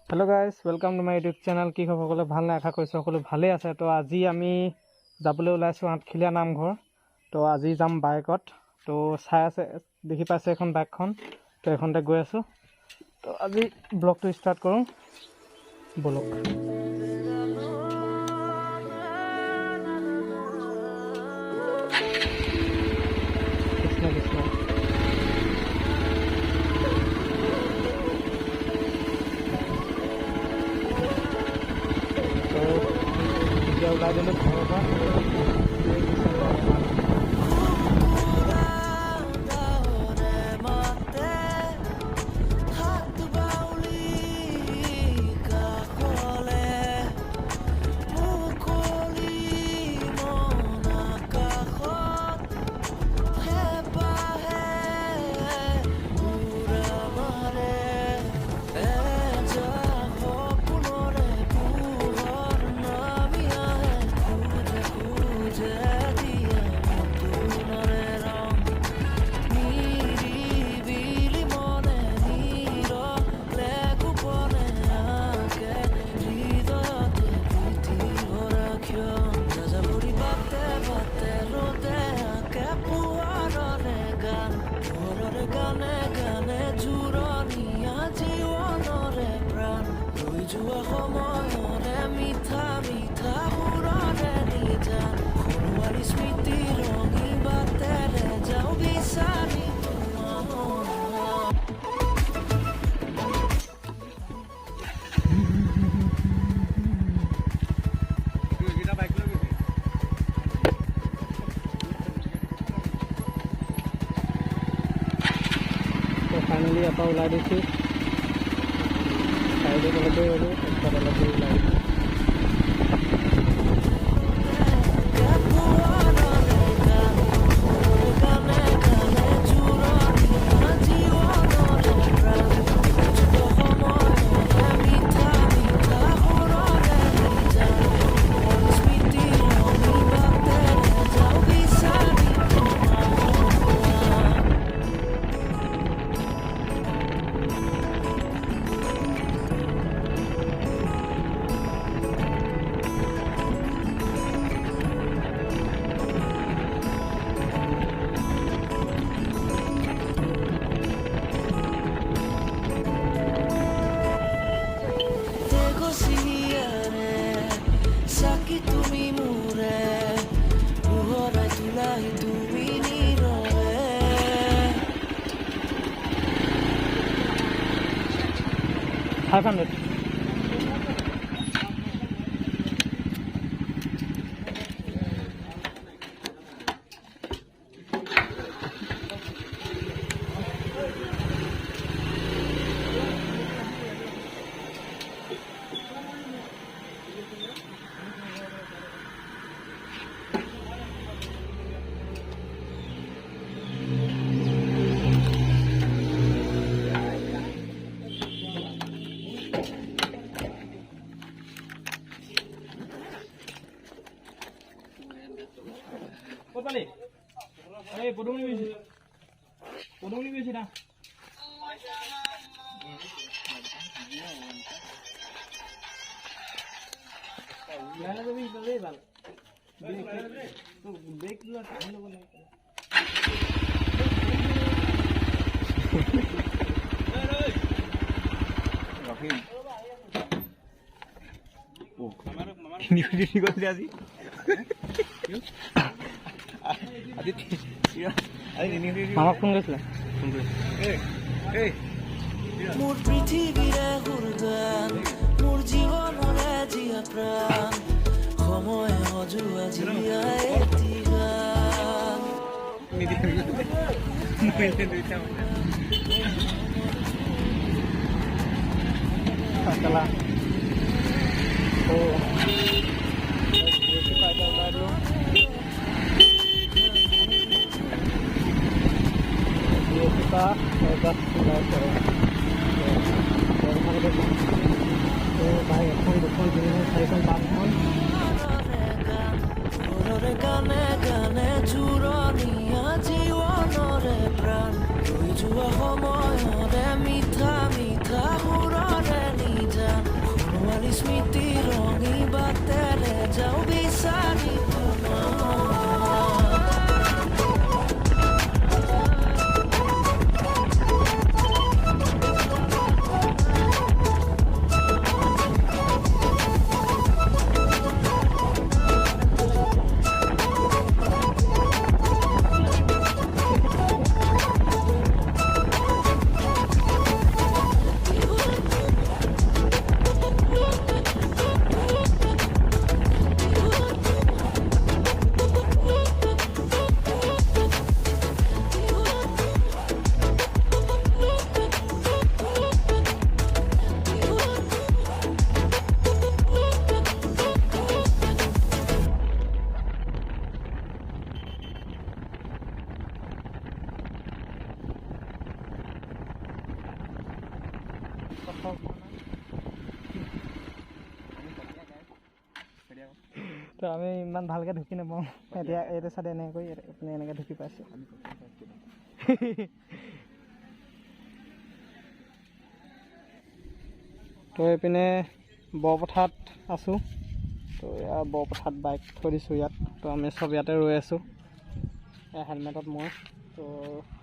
Hello guys, welcome to my YouTube channel. কি খবৰ সকলো ভাল নে? আশা কৰিছোঁ সকলো ভালেই আছে। তো আজি আমি যাবলৈ ওলাইছোঁ আঠখিলীয়া নামঘৰ। তো আজি যাম বাইকত। তো চাই আছে, দেখি পাইছে এখন বাইকখন। তো এখনতে গৈ আছোঁ। তো আজি ব্লগটো ষ্টাৰ্ট কৰোঁ, বলক। কৃষ্ণ কৃষ্ণ। তো ওলাই দিলোঁ ঘৰৰ পৰা। ফাইনেলি ইয়াৰ পৰা ওলাই দিছোঁ। চাইডে তলতে গ'লোঁ, তলতে ওলাই দিছোঁ। $500. Balik. Eh, podong ni bisi. Podong ni bisi dah. Jangan tu bisi balik bal. Tu break dulu tak boleh boleh. Rahim. Oh, ini kau lihat sih. মামা ফোন কৰিছিলে। মোৰ পৃথিৱীৰে গুৰুদান, মোৰ জীৱনৰে জীয়া প্ৰাণ, সময় সজোৱা জীয়াই এটি গান। ভাই এখন দুখন তিনিখন চাৰিখন পাঁচখন গানে গানে জোৰণীয়া জীৱনৰে প্ৰাণ, ৰৈ যোৱা সময়ৰে মিঠা মিঠা সুৰৰে নিজান, যাওঁ বিচাৰি তো আমি ইমান ভালকৈ ঢুকি নাপাওঁ এতিয়া এইটো চাইডে এনেকৈ কৰি আপুনি এনেকৈ ঢুকি পাইছোঁ তো এইপিনে বৰপথাৰত আছোঁ তো এয়া বৰপথাৰত বাইক থৈ দিছোঁ ইয়াত তো আমি চব ইয়াতে ৰৈ আছোঁ এয়া হেলমেটত মই তো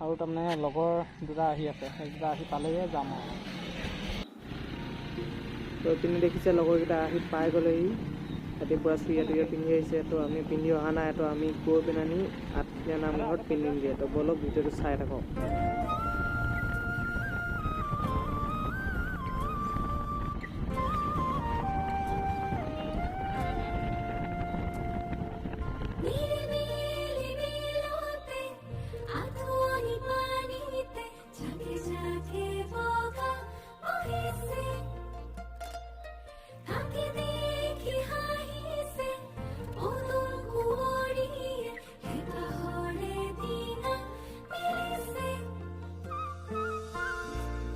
আৰু তাৰমানে লগৰ দুটা আহি আছে সেই দুটা আহি পালেহে যাম আৰু তো এইপিনে দেখিছে লগৰকেইটা আহি পাই গ'লেহি ৰাতিপুৱা চুৰিয়া টুৰিয়া পিন্ধি আহিছে তো আমি পিন্ধি অহা নাই তো আমি গৈ পিনে নি আঠখেলীয়া নামঘৰত পিন্ধিমগৈ তো ব'লক ভিডিঅ'টো চাই থাকক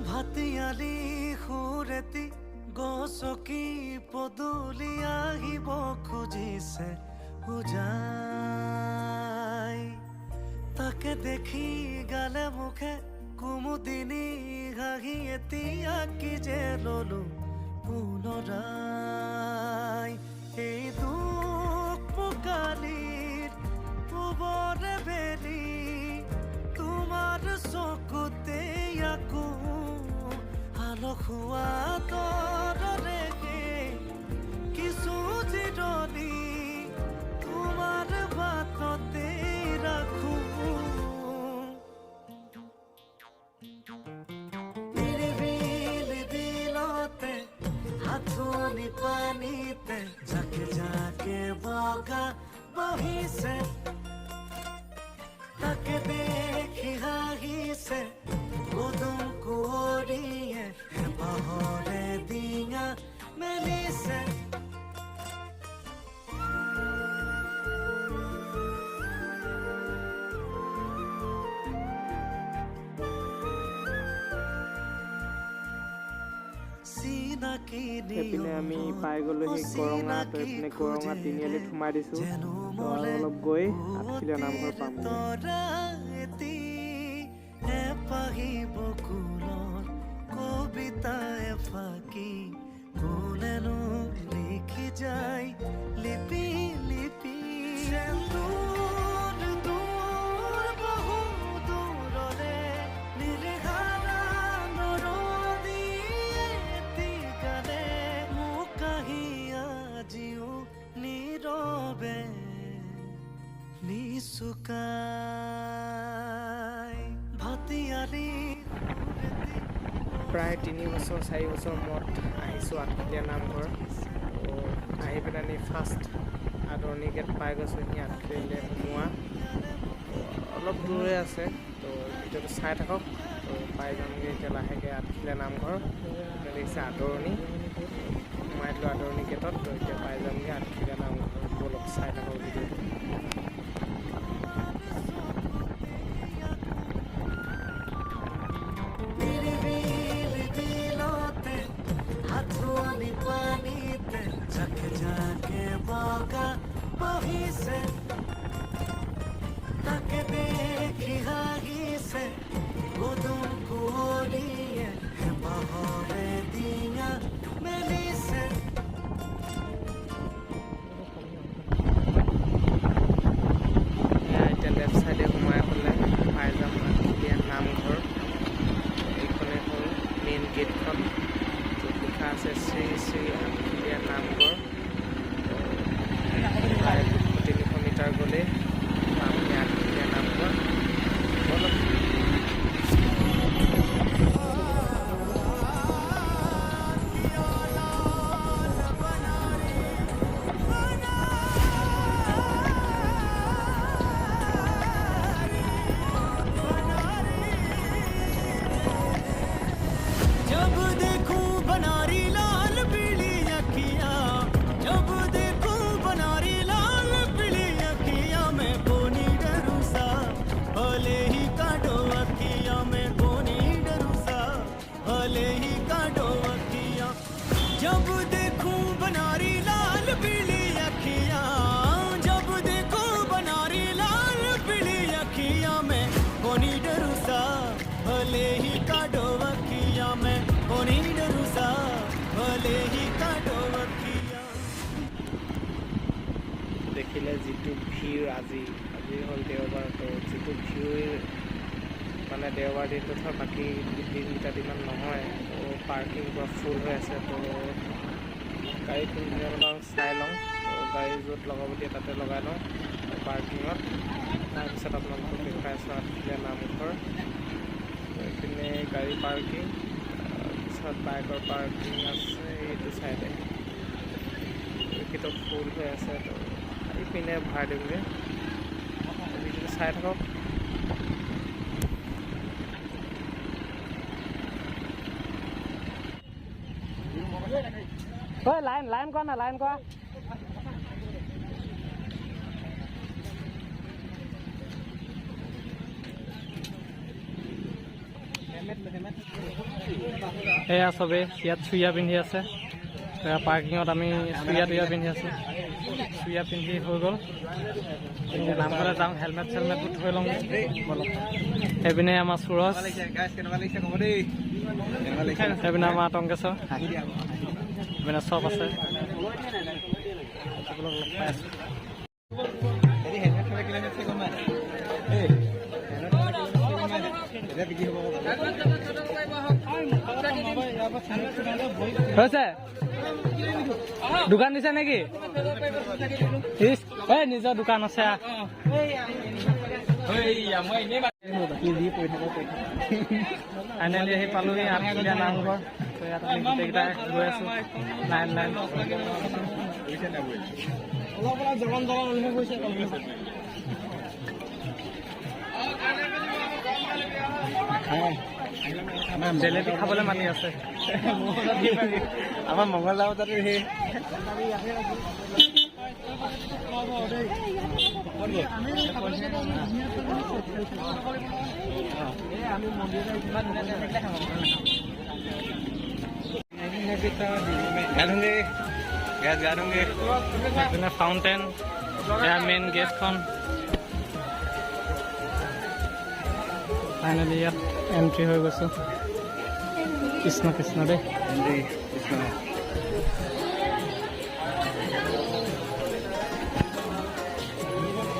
ভাতিয়ালি সুৰেতি গছকি পদূলি আহিব খুজিছে উজাই তাকে দেখি গালে মুখে কুমুদিনী হাঁহি এতিয়া কি যে ললো পুনৰাই এই দুখ পোকালিৰ পূবৰে বেলি তোমাৰ চকুতে আকৌ আলসুৱা তৰৰে কিছু জিৰণি তোমাৰ বাটতে ৰাখো নিৰিবিলি বিলতে আঁঠুনি পানীতে জাকে জাকে বগা বহিছে তাকে দেখি হাঁহিছে উদুম কুঁৱৰীয়ে হেঁপাহৰে ডিঙা মেলিছে এইপিনে আমি পাই গ'লোহি গৰঙা তো এইপিনে গৰঙা তিনিআলিত সোমাই দিছোঁ তো আৰু অলপ গৈ আঠখেলীয়া নামঘৰ পাম কবিতা এফাকি কোনেনো লিখি যায় লিপি লিপি প্ৰায় 3 বছৰ 4 বছৰ মূৰত আহিছোঁ আঠখেলীয়া নামঘৰ তো আহি পেলাই আমি ফাৰ্ষ্ট আদৰণি গেট পাই গৈছোঁহি আঠখেলীয়ালৈ সোমোৱা অলপ দূৰে আছে তো ভিডিঅ'টো চাই থাকক তো পাই যামগৈ এতিয়া লাহেকৈ আঠখেলীয়া নামঘৰ দেখিছে আদৰণি সোমাই দিলোঁ আদৰণি গেটত তো এতিয়া পাই যামগৈ আঠখেলীয়া নামঘৰ অলপ চাই থাকক ভিডিঅ'টো তাকে দেখি হাঁহিছে উদুম কুঁৱৰীয়ে হেঁপাহৰে ডিঙা মেলিছে লিখা আছে শ্ৰী শ্ৰী আঠখেলীয়া নামঘৰ। প্ৰায় 200-300 মিটাৰ গ'লেই পামহি আঠখেলীয়া নামঘৰ। অলপ जब देखूं बनारी लाल पीली अखियां, जब देखूं बनारी लाल पीली अखियां, मैं कोनी डरूं सा, भले ही काटो अखियां, मैं कोनी डरूं सा, भले ही काटो अखियां। जब देखूं बनारी लाल पीली अखियां, जब देखूं बनारी लाल पीली अखियां, मैं कोनी डरूं सा, भले ही काटो अखियां, मैं कोनी डरूं सा, भले ही काटो अखियां। দেখিলে যিটো ভিৰ আজি হ'ল দেওবাৰ, তো যিটো ভিৰ মানে দেওবাৰ দিনটো ধৰ বাকী দিনকেইটাত ইমান নহয়। তো পাৰ্কিং পুৰা ফুল হৈ আছে। তো গাড়ী কোনদিনা চাই লওঁ। তো গাড়ী য'ত লগাব দিয়ে তাতে লগাই লওঁ পাৰ্কিঙত। তাৰপিছত আপোনালোকক দেখাই আছোঁ আঠখেলীয়া নামঘৰ। তো এইপিনে গাড়ী পাৰ্কিং, তাৰপিছত বাইকৰ পাৰ্কিং আছে এইটো চাইডে। এইটো ফুল হৈ আছে। তো এইপিনে ভৰাই দিমগৈ। ভিডিঅ'টো চাই থাকক। লাইন কৰা না, লাইন কৰা। এয়া চবেই ইয়াত চুইয়া পিন্ধি আছে। এয়া পাৰ্কিঙত আমি চুইয়া পিন্ধি আছোঁ। চুইয়া পিন্ধি হৈ গ'ল। নামঘৰলৈ যাওঁ, হেলমেট চেলমেটবোৰ থৈ লওঁ। সেইপিনে আমাৰ সুৰজ, সেইপিনে আমাৰ টংকেশ্বৰ, সেইপিনে চব আছে। হৈছে দোকান দিছে নেকি? নিজৰ দোকান আছে। ফাইনেলি আহি পালোহি আঠখেলীয়া নামঘৰ। তো ইয়াত আমি গোটেইকেইটাই গৈ আছোঁ লাইন লাইন। জেলেপি খাবলৈ মাতি আছে আমাৰ মংগলদৈ তাতে। সেই ফাউণ্টেন, এয়া মেইন গেটখন। ফাইনেলি ইয়াত এণ্ট্ৰি হৈ গৈছোঁ। কৃষ্ণ কৃষ্ণ দেই।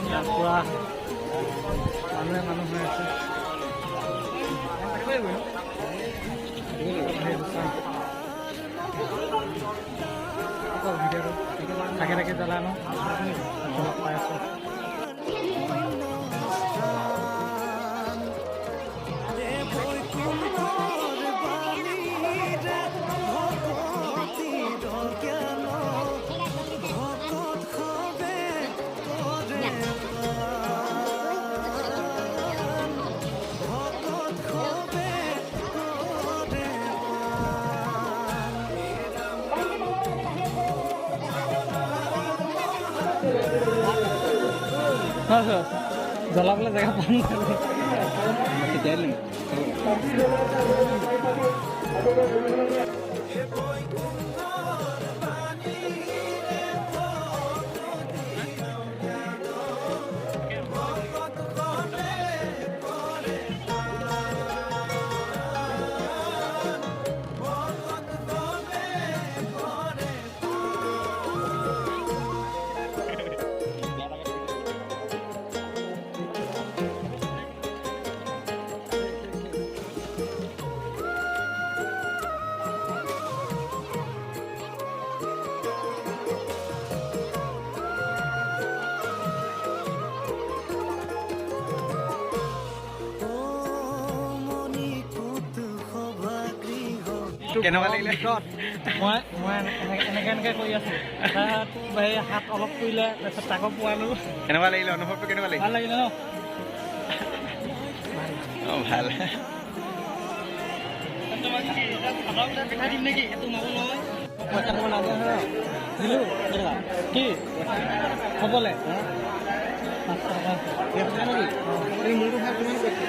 ইয়াত পুৰা মানুহ হৈ আছে। ভিডিঅ'টো থাকে জ্বলাই লওঁ, পাই আছোঁ। জ্বলাবলৈ জেগা পাম কেনেকুৱা লাগিলে? মই এনেকৈ কৰি আছোঁ, তাত এই হাত অলপ কৰিলে, তাৰপিছত তাকো পোৱালোঁ। কেনেকুৱা লাগিলে অনুভৱটো? কেনেকুৱা লাগিলে? ভাল লাগিলে ন? অঁ ভাল। দেখাই দিম নেকি? পইচা দিব লাগে দিলোঁ কি হ'বলে 500 টকা নেকি? মোৰটো ভাল কিমান কৈছে?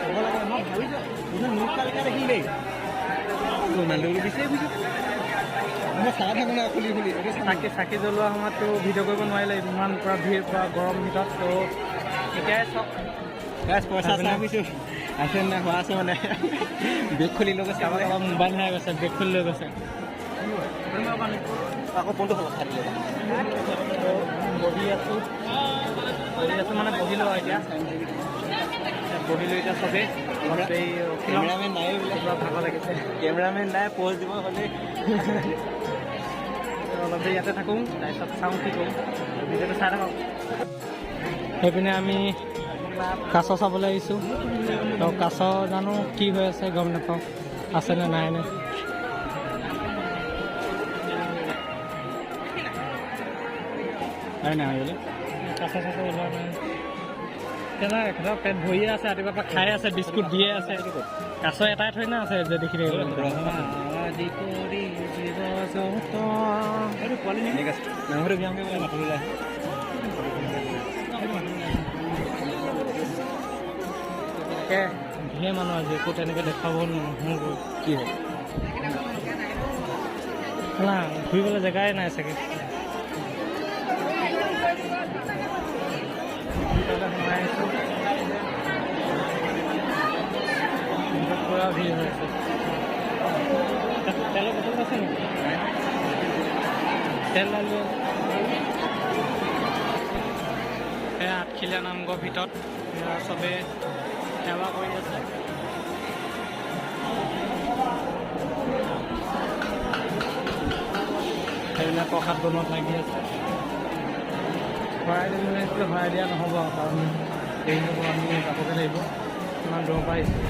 ক'ব লাগে মই ভাবিছোঁ নিউজ তালিকা দেখিলেই ৰোনাল্ডোক বিচাৰি বুজিছোঁ মই চাই থাকোঁ না খুলি চাকি জ্বলোৱা সময়ততো ভিডিঅ' কৰিব নোৱাৰিলে, ইমান পূৰা ভিৰ পূৰা গৰম ভিতৰত। ত' এতিয়াই চাওক পইচা চাই বুজিছোঁ আছে নে হোৱা আছে মানে বেগ খুলি লৈ গৈছে, অলপ মোবাইল হেৰাই গৈছে, বেগ খুলি লৈ গৈছে। আকৌ ফোনটো ফলত খাই দিলে। বহি আছোঁ মানে বহিলোঁ আৰু এতিয়া বহিলোঁ এতিয়া চবেই। এই কেমেৰামেন নাই বোলে, কিবা ভাগৰ লাগিছে। কেমেৰামেন নাই, প'জ দিব হ'লে অলপ দেৰি ইয়াতে থাকোঁ, তাৰপিছত চাওঁ কি কৰোঁ। ভিডিঅ'টো চাই থাকক। সেইপিনে আমি কাছ চাবলৈ আহিছোঁ। তো কাছ জানো কি হৈ আছে গম নাপাওঁ, আছেনে নাই নে। নাই নাই বোলে কাছ চাছ ওলোৱা নাই। কেনেকৈ এখেতৰ পেট ভৰিয়ে আছে, ৰাতিপুৱাৰ পৰা খাই আছে, বিস্কুট দিয়ে আছে। কাছ এটাই থৈ না আছে যে দেখি থাকিব। ধেৰ মানুহ আজি একো তেনেকৈ দেখুৱাব নহ'ব। কি হ'ল? না ঘূৰিবলৈ জেগাই নাই চাগে। সোমাই আহিছোঁ, পূৰা ভিৰ হৈ আছে। তেলৰ বটল আছে নেকি? তেল লালো সেয়া আঠখিলীয়া নামঘৰ ভিতৰত চবেই সেৱা কৰি আছে। সেইবিলাক প্ৰসাদ বনোৱাত লাগি আছে। ভৰাই দিম লাগিছিলে, ভৰাই দিয়া নহ'ব কাৰণ দেৰি হ'ব, আমি যাবগৈ লাগিব। ইমান দূৰৰ পৰা আহিছোঁ।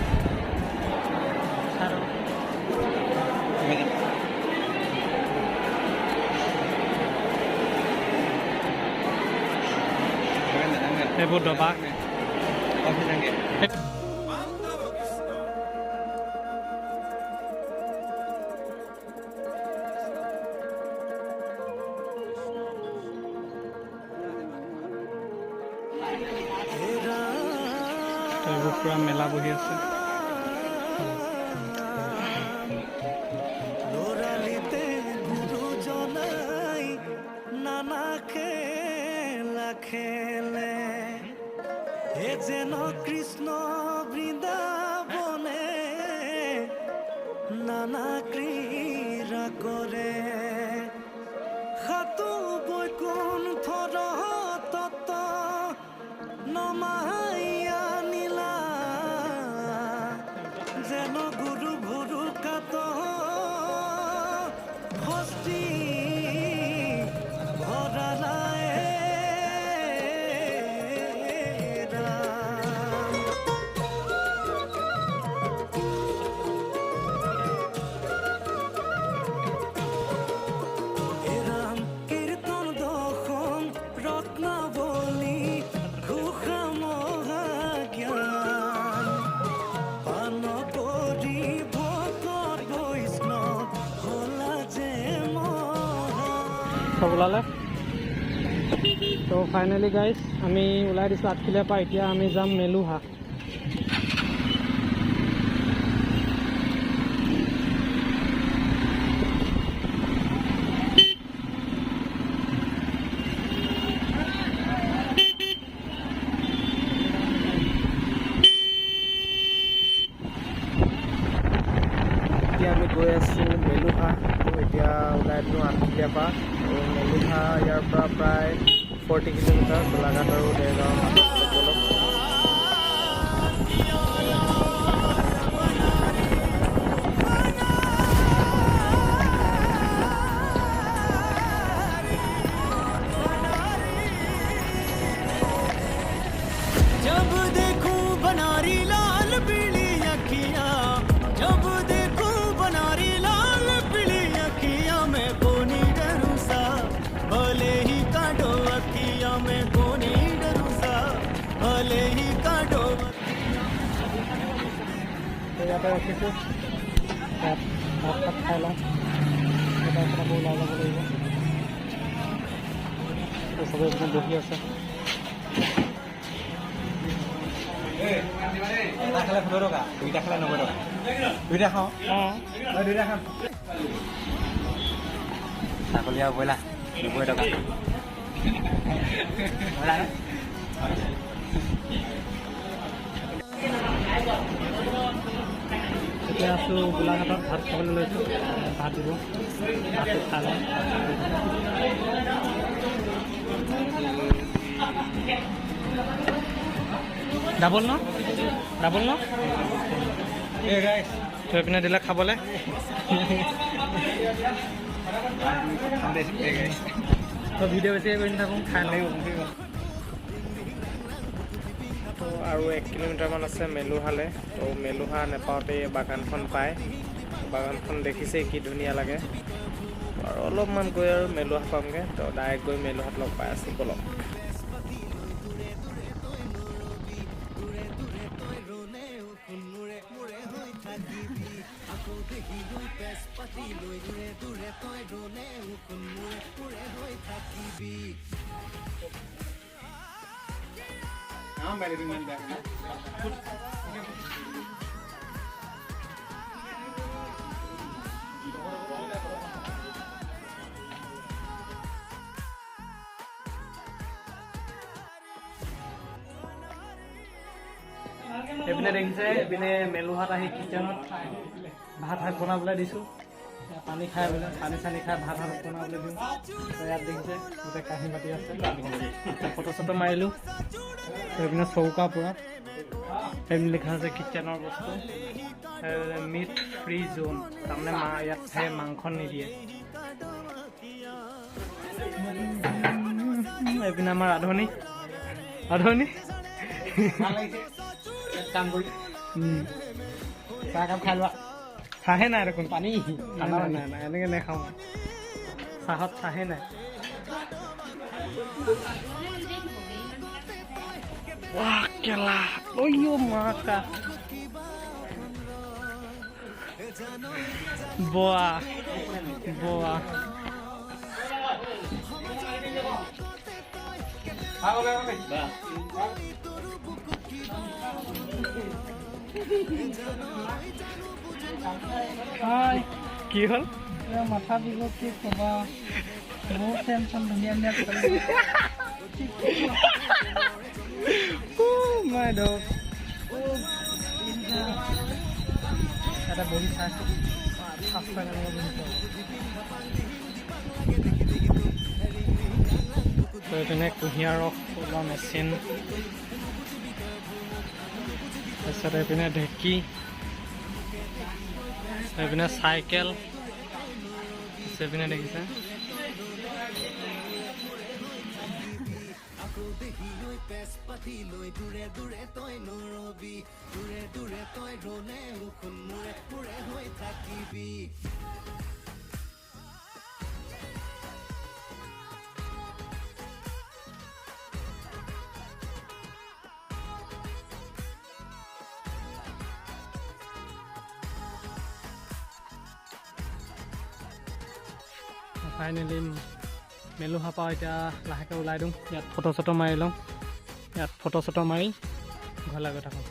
সেইবোৰ দবা এইবোৰ পূৰা মেলা বহি আছে। লৰালিতে গুৰুজনাই নানা খেলা খেলে, এ যেন কৃষ্ণ বৃন্দাবনে নানা ক্ৰীড়া কৰে। সাতু বৈকুণ্ঠৰ তত্ত্ব নমাই আনিলা, যেন গুৰু ভুৰু কাত হস্তি ভৰালায় ৰাম। হে ৰাম কীৰ্তন দশম ৰত্নাৱলী ঘোষা মহাজ্ঞান, পান কৰি ভকত বৈষ্ণৱ হলা যে মহান। চব ওলালে। তো ফাইনেলি গাইজ আমি ওলাই দিছোঁ আঠখিলীয়াৰ পৰা। এতিয়া আমি যাম মেলুহা। এতিয়া আমি গৈ আছোঁ মেলুহা। এতিয়া ওলাই দিলোঁ আঠখিলীয়াৰ পৰা। আৰু মেলুহা ইয়াৰ পৰা প্ৰায় 40 কিলোমিটাৰ, গোলাঘাট আৰু দেৰগাঁৱৰ মাজত। जब देखूं बनारी लाल पीली ইয়াতে ৰাখিছোঁ, ইয়াত ভাত চাত খাই লওঁ, তাৰপিছত আকৌ ওলাই যাব লাগিব। চবেই এইপিনে বহি আছে। এটা খালে 15 টকা, দুইটা খালে 90 টকা। দুইটা খাওঁ, দুইটা খাম। ছাগলী আৰু ব্ৰইলাৰ 90 টকা। এতিয়া আছোঁ গোলাঘাটত, ভাত খাবলৈ লৈছোঁ। ভাত দিব, ভাতটো খাই লওঁ। ডাবল ন? ডাবল ন? থৈ পিনে দিলে খাবলৈ। তো ভিডিঅ' বেছিকৈ কৰি নাথাকোঁ, খাই লওঁ। তো আৰু 1 কিলোমিটাৰমান আছে মেলুহালৈ। তো মেলুহা নেপাওঁতে বাগানখন পায়। বাগানখন দেখিছেই কি ধুনীয়া লাগে। আৰু অলপমান গৈ আৰু মেলুহা পামগৈ। তো ডাইৰেক্ট গৈ মেলুহাত লগ পাই আছোঁ, বলক। এইপিনে দেখিছে, এইপিনে মেলুহাত আহি কিটচেনত ভাত শাক বনাবলৈ দিছোঁ। পানী খাই বোলে, পানী চানী খাই ভাত শাক বনাবলৈ দিওঁ। তো ইয়াত দেখিছে গোটেই কাঁহী বাতি আছে। ফটো চটো মাৰিলোঁ। এইপিনে চৌকা পূৰা এইপিনে লিখা আছে কিটচেনৰ বস্তু, মিট ফ্ৰী জোন। তাৰমানে ইয়াত খাই মাংস নিদিয়ে। এইপিনে আমাৰ ৰাধনী কাম কৰি চাহকাপ খাই লোৱা। চাহে নাই দেখোন, পানী নাই নাই এনেকৈ নাখাওঁ। চাহত চাহে নাই। ৱাহ কেলা অয়ো মাকা বোৱা বোৱা। কি হ'ল? মাথা বিষ, কি ক'বা, বহুত টেনশ্যন। ধুনীয়া ধুনীয়া এটা বহি চাইছোঁ। এইপিনে কুঁহিয়াৰ ৰস ওলোৱা মেচিন, তাৰপিছত এইপিনে ঢেঁকী, এইপিনে চাইকেল, এইপিনে দেখিছে ফাইনেলি মেলুহা পাওঁ। এতিয়া লাহেকৈ ওলাই দিওঁ। ইয়াত ফটো চটো মাৰি লওঁ। ইয়াত ফটো চটো মাৰি ঘৰলৈ গৈ থাকোঁ।